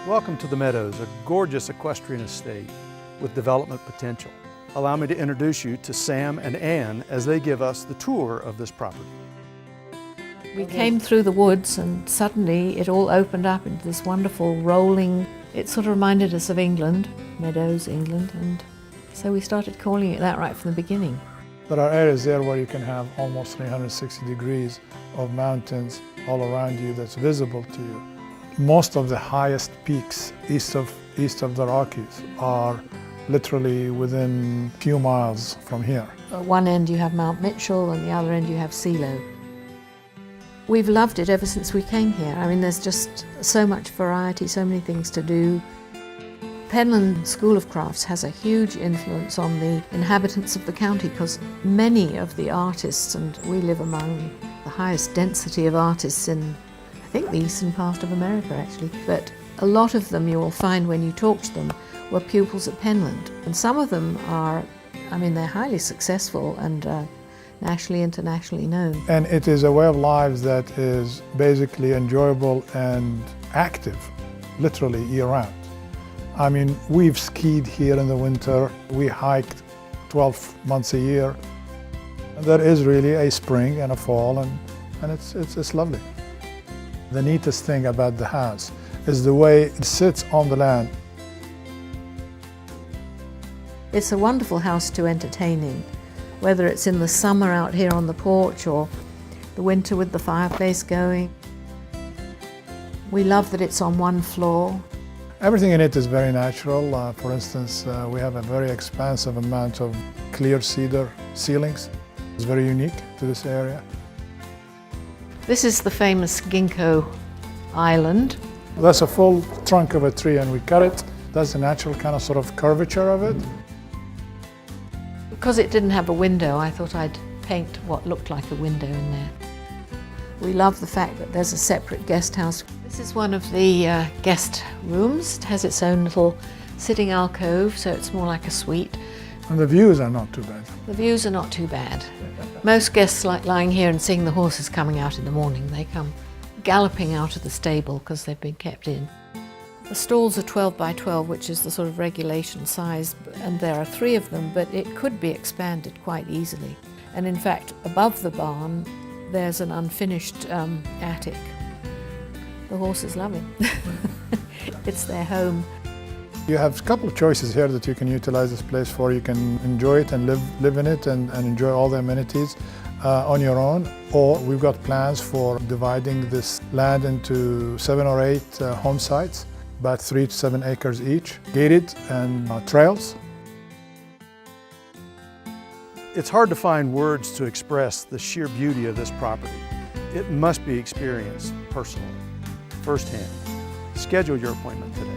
Welcome to the Meadows, a gorgeous equestrian estate with development potential. Allow me to introduce you to Sam and Ann as they give us the tour of this property. We came through the woods and suddenly it all opened up into this wonderful rolling, it sort of reminded us of England, Meadows, England, and so we started calling it that right from the beginning. There are areas there where you can have almost 360 degrees of mountains all around you that's visible to you. Most of the highest peaks east of the Rockies are literally within a few miles from here. At one end you have Mount Mitchell and the other end you have Silo. We've loved it ever since we came here. I mean, there's just so much variety, so many things to do. Penland School of Crafts has a huge influence on the inhabitants of the county because many of the artists, and we live among the highest density of artists in, I think, the eastern part of America actually, but a lot of them you will find when you talk to them were pupils at Penland. And some of them are, I mean, they're highly successful and nationally, internationally known. And it is a way of life that is basically enjoyable and active, literally year-round. I mean, we've skied here in the winter, we hiked 12 months a year. There is really a spring and a fall, and it's lovely. The neatest thing about the house is the way it sits on the land. It's a wonderful house to entertain in, whether it's in the summer out here on the porch or the winter with the fireplace going. We love that it's on one floor. Everything in it is very natural. For instance, we have a very expansive amount of clear cedar ceilings. It's very unique to this area. This is the famous Ginko island. That's a full trunk of a tree and we cut it. That's the natural kind of sort of curvature of it. Because it didn't have a window, I thought I'd paint what looked like a window in there. We love the fact that there's a separate guest house. This is one of the guest rooms. It has its own little sitting alcove, so it's more like a suite. And the views are not too bad. The views are not too bad. Most guests like lying here and seeing the horses coming out in the morning. They come galloping out of the stable because they've been kept in. The stalls are 12 by 12, which is the sort of regulation size, and there are 3 of them, but it could be expanded quite easily. And in fact, above the barn, there's an unfinished attic. The horses love it. It's their home. You have a couple of choices here that you can utilize this place for. You can enjoy it and live in it and enjoy all the amenities on your own. Or we've got plans for dividing this land into 7 or 8 home sites, about 3 to 7 acres each, gated and trails. It's hard to find words to express the sheer beauty of this property. It must be experienced personally, firsthand. Schedule your appointment today.